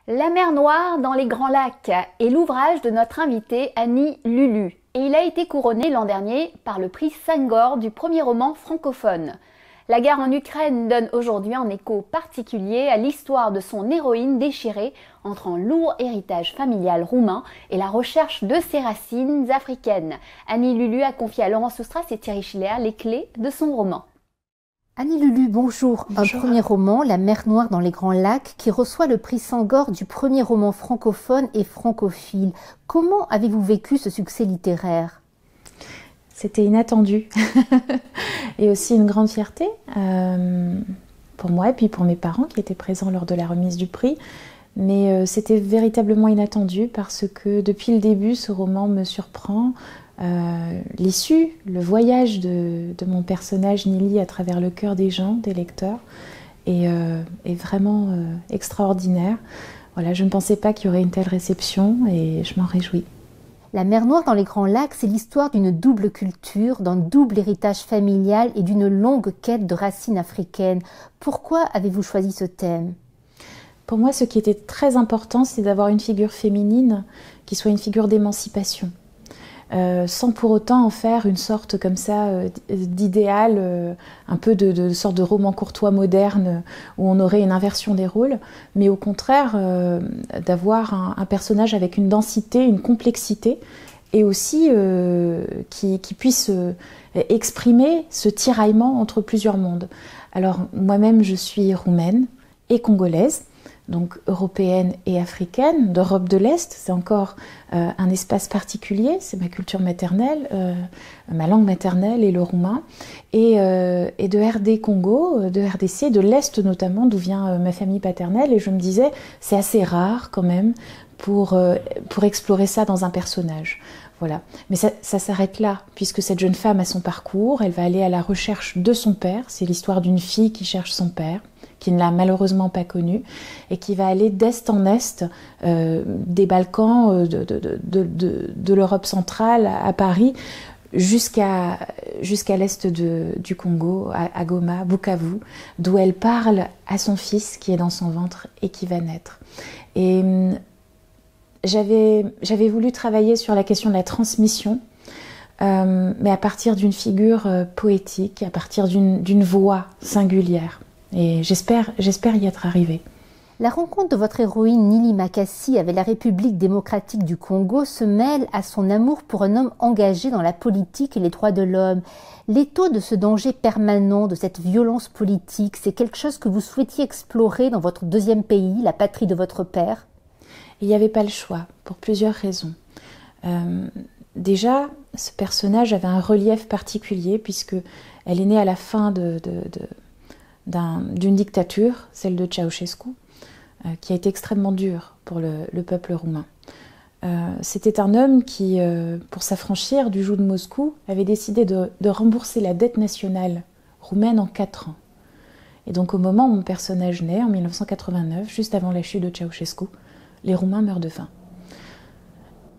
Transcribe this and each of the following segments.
La mer Noire dans les Grands Lacs est l'ouvrage de notre invitée Annie Lulu et il a été couronné l'an dernier par le prix Senghor du premier roman francophone. La guerre en Ukraine donne aujourd'hui un écho particulier à l'histoire de son héroïne déchirée entre un lourd héritage familial roumain et la recherche de ses racines africaines. Annie Lulu a confié à Laurence Oustras et Thierry Schiller les clés de son roman. Annie Lulu, bonjour. Bonjour. Un premier roman, La mer Noire dans les Grands Lacs, qui reçoit le prix Senghor du premier roman francophone et francophile. Comment avez-vous vécu ce succès littéraire ? C'était inattendu et aussi une grande fierté pour moi et puis pour mes parents qui étaient présents lors de la remise du prix. Mais c'était véritablement inattendu parce que depuis le début, ce roman me surprend. L'issue, le voyage de mon personnage Nili à travers le cœur des gens, des lecteurs, est vraiment extraordinaire. Voilà, je ne pensais pas qu'il y aurait une telle réception et je m'en réjouis. La mer Noire dans les Grands Lacs, c'est l'histoire d'une double culture, d'un double héritage familial et d'une longue quête de racines africaines. Pourquoi avez-vous choisi ce thème ? Pour moi, ce qui était très important, c'est d'avoir une figure féminine qui soit une figure d'émancipation. Sans pour autant en faire une sorte comme ça d'idéal, un peu de sorte de roman courtois moderne où on aurait une inversion des rôles, mais au contraire d'avoir un personnage avec une densité, une complexité et aussi qui puisse exprimer ce tiraillement entre plusieurs mondes. Alors moi-même je suis roumaine et congolaise, donc européenne et africaine, d'Europe de l'Est, c'est encore un espace particulier, c'est ma culture maternelle, ma langue maternelle est le roumain, et de RD Congo, de RDC, de l'Est notamment, d'où vient ma famille paternelle, et je me disais, c'est assez rare quand même pour explorer ça dans un personnage. Voilà. Mais ça s'arrête là, puisque cette jeune femme a son parcours, elle va aller à la recherche de son père, c'est l'histoire d'une fille qui cherche son père, qui ne l'a malheureusement pas connu, et qui va aller d'est en est, des Balkans, de l'Europe centrale à Paris, jusqu'à l'est du Congo, à Goma, Bukavu, d'où elle parle à son fils qui est dans son ventre et qui va naître. Et j'avais voulu travailler sur la question de la transmission, mais à partir d'une figure poétique, à partir d'une voix singulière. Et j'espère y être arrivée. La rencontre de votre héroïne Nili Makasi avec la République démocratique du Congo se mêle à son amour pour un homme engagé dans la politique et les droits de l'homme. L'étau de ce danger permanent, de cette violence politique, c'est quelque chose que vous souhaitiez explorer dans votre deuxième pays, la patrie de votre père ? Il n'y avait pas le choix, pour plusieurs raisons. Déjà, ce personnage avait un relief particulier, puisque elle est née à la fin d'une dictature, celle de Ceausescu, qui a été extrêmement dure pour le peuple roumain. C'était un homme qui, pour s'affranchir du joug de Moscou, avait décidé de rembourser la dette nationale roumaine en 4 ans. Et donc au moment où mon personnage naît, en 1989, juste avant la chute de Ceausescu, les Roumains meurent de faim.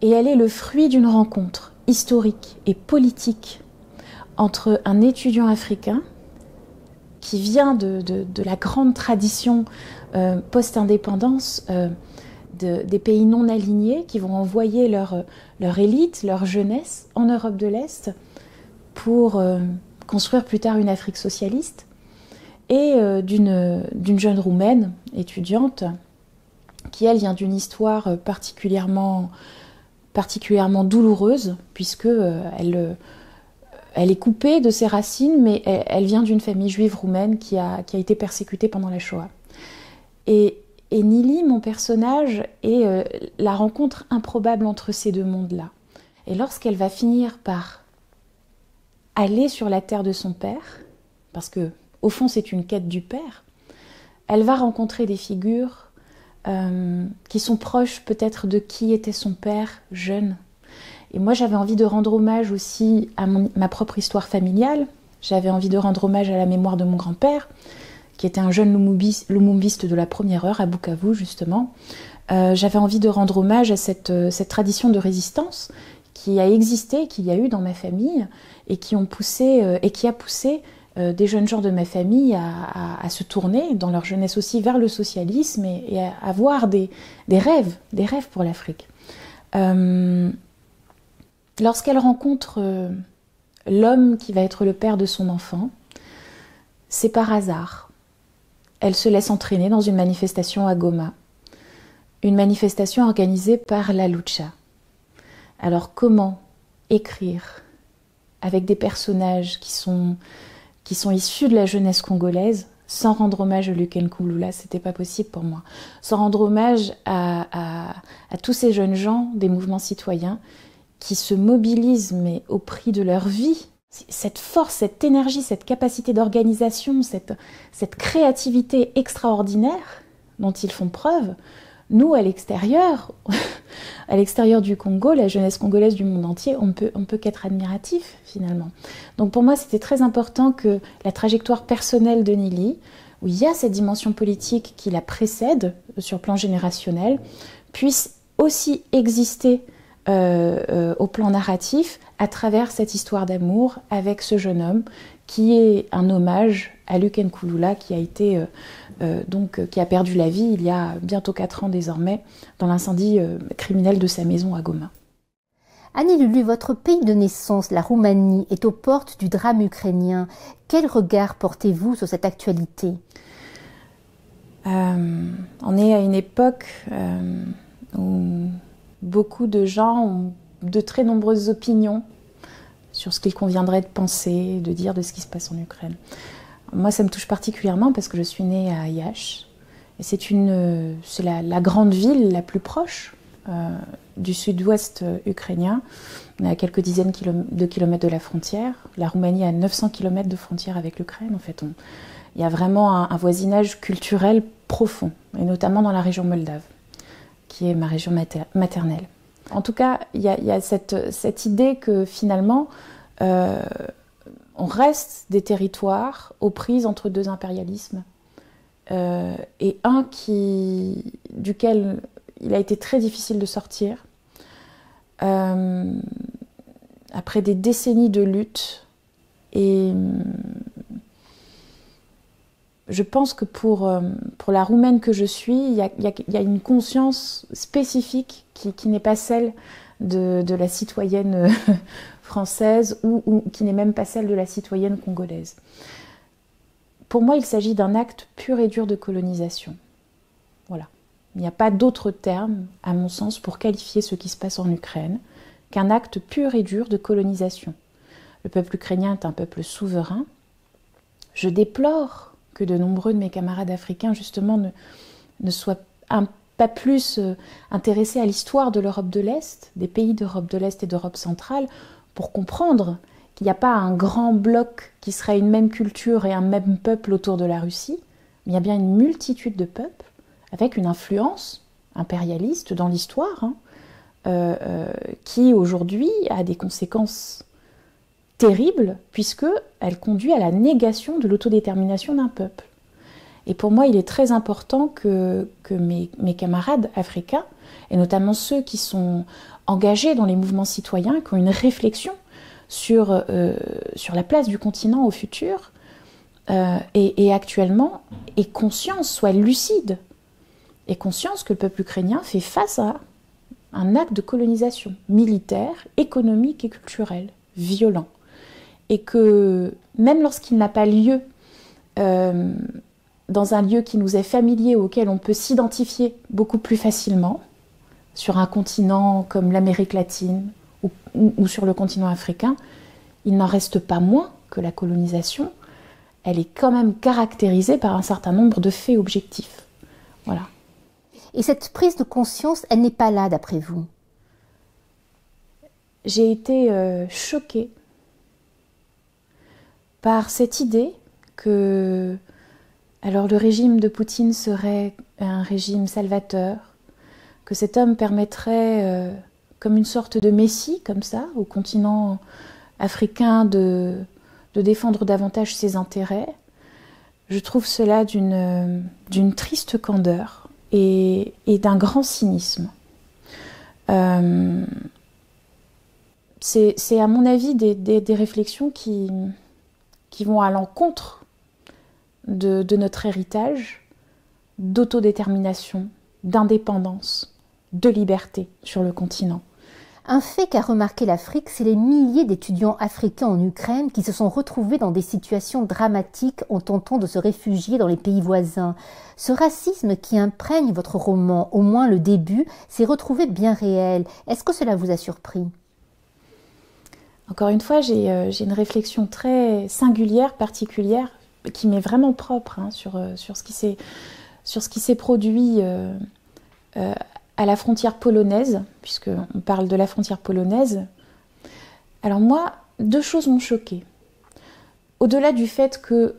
Et elle est le fruit d'une rencontre historique et politique entre un étudiant africain qui vient de la grande tradition post-indépendance des pays non alignés qui vont envoyer leur élite, leur jeunesse en Europe de l'Est pour construire plus tard une Afrique socialiste, et d'une jeune Roumaine étudiante qui, elle, vient d'une histoire particulièrement douloureuse, puisque elle est coupée de ses racines, mais elle vient d'une famille juive roumaine qui a été persécutée pendant la Shoah. Et Nili, mon personnage, est la rencontre improbable entre ces deux mondes-là. Et lorsqu'elle va finir par aller sur la terre de son père, parce que au fond c'est une quête du père, elle va rencontrer des figures qui sont proches peut-être de qui était son père jeune. Et moi j'avais envie de rendre hommage aussi à ma propre histoire familiale, j'avais envie de rendre hommage à la mémoire de mon grand-père, qui était un jeune lumumbiste de la première heure à Bukavu justement. J'avais envie de rendre hommage à cette tradition de résistance qui a existé, qu'il y a eu dans ma famille, et qui a poussé des jeunes gens de ma famille à se tourner, dans leur jeunesse aussi, vers le socialisme et à avoir des rêves pour l'Afrique. Lorsqu'elle rencontre l'homme qui va être le père de son enfant, c'est par hasard. Elle se laisse entraîner dans une manifestation à Goma, une manifestation organisée par la Lucha. Alors comment écrire avec des personnages qui sont issus de la jeunesse congolaise sans rendre hommage à Luken Nkulula? C'était pas possible pour moi. Sans rendre hommage à tous ces jeunes gens des mouvements citoyens qui se mobilisent mais au prix de leur vie. Cette force, cette énergie, cette capacité d'organisation, cette créativité extraordinaire dont ils font preuve, nous, à l'extérieur du Congo, la jeunesse congolaise du monde entier, on peut qu'être admiratif, finalement. Donc pour moi, c'était très important que la trajectoire personnelle de Nili, où il y a cette dimension politique qui la précède sur le plan générationnel, puisse aussi exister au plan narratif à travers cette histoire d'amour avec ce jeune homme qui est un hommage à Luken Nkulula qui a perdu la vie il y a bientôt 4 ans désormais dans l'incendie criminel de sa maison à Goma. Annie Lulu, votre pays de naissance, la Roumanie, est aux portes du drame ukrainien. Quel regard portez-vous sur cette actualité ? On est à une époque où beaucoup de gens ont de très nombreuses opinions sur ce qu'il conviendrait de penser, de dire de ce qui se passe en Ukraine. Moi, ça me touche particulièrement parce que je suis née à Iași. Et c'est la grande ville la plus proche du sud-ouest ukrainien. On est à quelques dizaines de kilomètres de la frontière. La Roumanie a 900 kilomètres de frontière avec l'Ukraine. En fait, il y a vraiment un voisinage culturel profond, et notamment dans la région moldave, qui est ma région maternelle. En tout cas, il y a cette idée que finalement, on reste des territoires aux prises entre deux impérialismes, et un duquel il a été très difficile de sortir. Après des décennies de lutte, et je pense que pour la Roumaine que je suis, il y a une conscience spécifique qui n'est pas celle de la citoyenne française ou qui n'est même pas celle de la citoyenne congolaise. Pour moi, il s'agit d'un acte pur et dur de colonisation. Voilà. Il n'y a pas d'autre terme, à mon sens, pour qualifier ce qui se passe en Ukraine qu'un acte pur et dur de colonisation. Le peuple ukrainien est un peuple souverain. Je déplore que de nombreux de mes camarades africains, justement, ne soient pas plus intéressés à l'histoire de l'Europe de l'Est, des pays d'Europe de l'Est et d'Europe centrale, pour comprendre qu'il n'y a pas un grand bloc qui serait une même culture et un même peuple autour de la Russie, mais il y a bien une multitude de peuples avec une influence impérialiste dans l'histoire, qui aujourd'hui a des conséquences terrible, puisqu'elle conduit à la négation de l'autodétermination d'un peuple. Et pour moi, il est très important que mes camarades africains, et notamment ceux qui sont engagés dans les mouvements citoyens, qui ont une réflexion sur la place du continent au futur, et actuellement, aient conscience, soient lucides, aient conscience que le peuple ukrainien fait face à un acte de colonisation militaire, économique et culturel, violent. Et que même lorsqu'il n'a pas lieu dans un lieu qui nous est familier, auquel on peut s'identifier beaucoup plus facilement, sur un continent comme l'Amérique latine ou sur le continent africain, il n'en reste pas moins que la colonisation, elle est quand même caractérisée par un certain nombre de faits objectifs. Voilà. Et cette prise de conscience, elle n'est pas là d'après vous? J'ai été choquée par cette idée que alors le régime de Poutine serait un régime salvateur, que cet homme permettrait, comme une sorte de messie, comme ça, au continent africain de défendre davantage ses intérêts. Je trouve cela d'une triste candeur et d'un grand cynisme. C'est à mon avis des réflexions qui qui vont à l'encontre de notre héritage d'autodétermination, d'indépendance, de liberté sur le continent. Un fait qu'a remarqué l'Afrique, c'est les milliers d'étudiants africains en Ukraine qui se sont retrouvés dans des situations dramatiques en tentant de se réfugier dans les pays voisins. Ce racisme qui imprègne votre roman, au moins le début, s'est retrouvé bien réel. Est-ce que cela vous a surpris ? Encore une fois, j'ai une réflexion très singulière, particulière, qui m'est vraiment propre sur ce qui s'est produit à la frontière polonaise, puisqu'on parle de la frontière polonaise. Alors moi, deux choses m'ont choquée. Au-delà du fait que,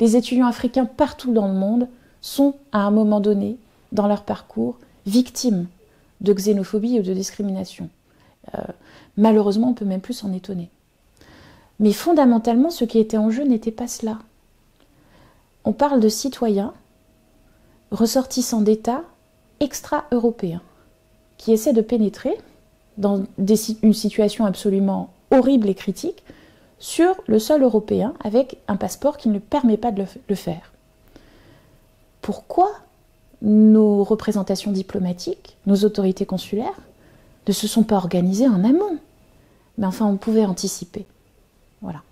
les étudiants africains partout dans le monde sont, à un moment donné, dans leur parcours, victimes de xénophobie ou de discrimination. Malheureusement, on ne peut même plus s'en étonner. Mais fondamentalement, ce qui était en jeu n'était pas cela. On parle de citoyens ressortissants d'États extra-européens qui essaient de pénétrer dans une situation absolument horrible et critique sur le sol européen avec un passeport qui ne permet pas de le faire. Pourquoi nos représentations diplomatiques, nos autorités consulaires ne se sont pas organisées en amont? Mais enfin, on pouvait anticiper. Voilà.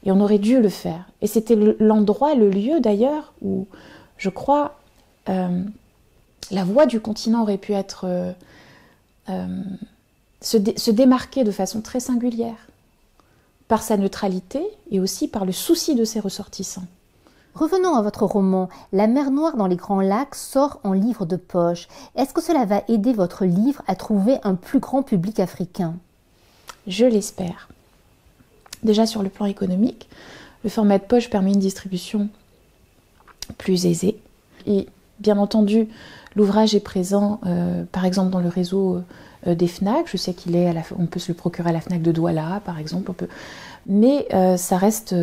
Et on aurait dû le faire. Et c'était l'endroit, le lieu d'ailleurs, où je crois la voix du continent aurait pu être se démarquer de façon très singulière par sa neutralité et aussi par le souci de ses ressortissants. Revenons à votre roman. La mer Noire dans les Grands Lacs sort en livre de poche. Est-ce que cela va aider votre livre à trouver un plus grand public africain ? Je l'espère. Déjà sur le plan économique, le format de poche permet une distribution plus aisée. Et bien entendu, l'ouvrage est présent, par exemple, dans le réseau des FNAC. Je sais on peut se le procurer à la FNAC de Douala, par exemple. Mais ça reste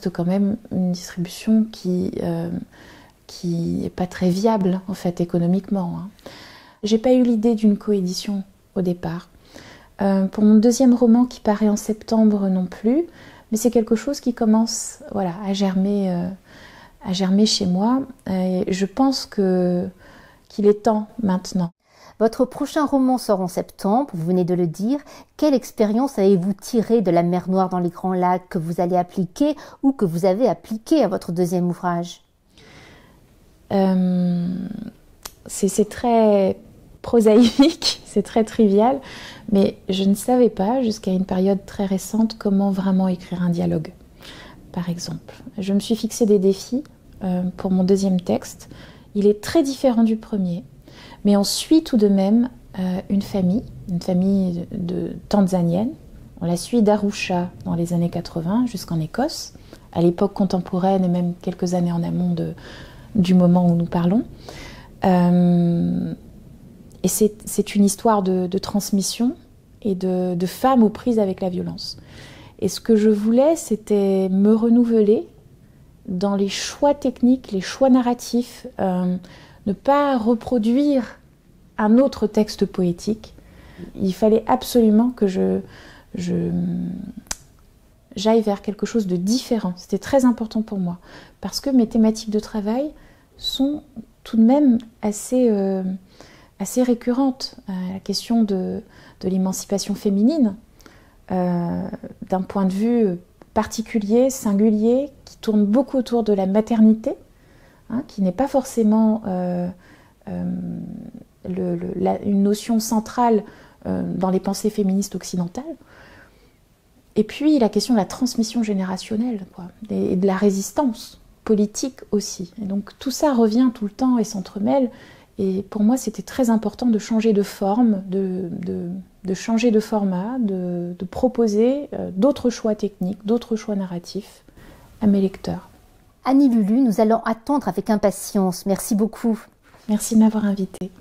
quand même une distribution qui n'est pas très viable, en fait, économiquement. J'ai pas eu l'idée d'une coédition au départ. Pour mon deuxième roman qui paraît en septembre non plus, mais c'est quelque chose qui commence à germer chez moi. Et je pense qu'il est temps maintenant. Votre prochain roman sort en septembre, vous venez de le dire. Quelle expérience avez-vous tirée de la mer Noire dans les Grands Lacs que vous allez appliquer ou que vous avez appliqué à votre deuxième ouvrage ? C'est très prosaïque, c'est très trivial, mais je ne savais pas jusqu'à une période très récente comment vraiment écrire un dialogue, par exemple. Je me suis fixé des défis pour mon deuxième texte. Il est très différent du premier, mais on suit tout de même une famille de tanzanienne. On la suit d'Arusha dans les années 80 jusqu'en Écosse, à l'époque contemporaine et même quelques années en amont du moment où nous parlons. Et c'est une histoire de transmission et de femmes aux prises avec la violence. Et ce que je voulais, c'était me renouveler dans les choix techniques, les choix narratifs, ne pas reproduire un autre texte poétique. Il fallait absolument que j'aille vers quelque chose de différent. C'était très important pour moi, parce que mes thématiques de travail sont tout de même assez récurrentes. La question de l'émancipation féminine, d'un point de vue particulier, singulier, qui tourne beaucoup autour de la maternité, qui n'est pas forcément une notion centrale dans les pensées féministes occidentales. Et puis la question de la transmission générationnelle, et de la résistance politique aussi. Et donc tout ça revient tout le temps et s'entremêle. Et pour moi, c'était très important de changer de forme, de changer de format, de proposer d'autres choix techniques, d'autres choix narratifs à mes lecteurs. Annie Lulu, nous allons attendre avec impatience. Merci beaucoup. Merci de m'avoir invitée.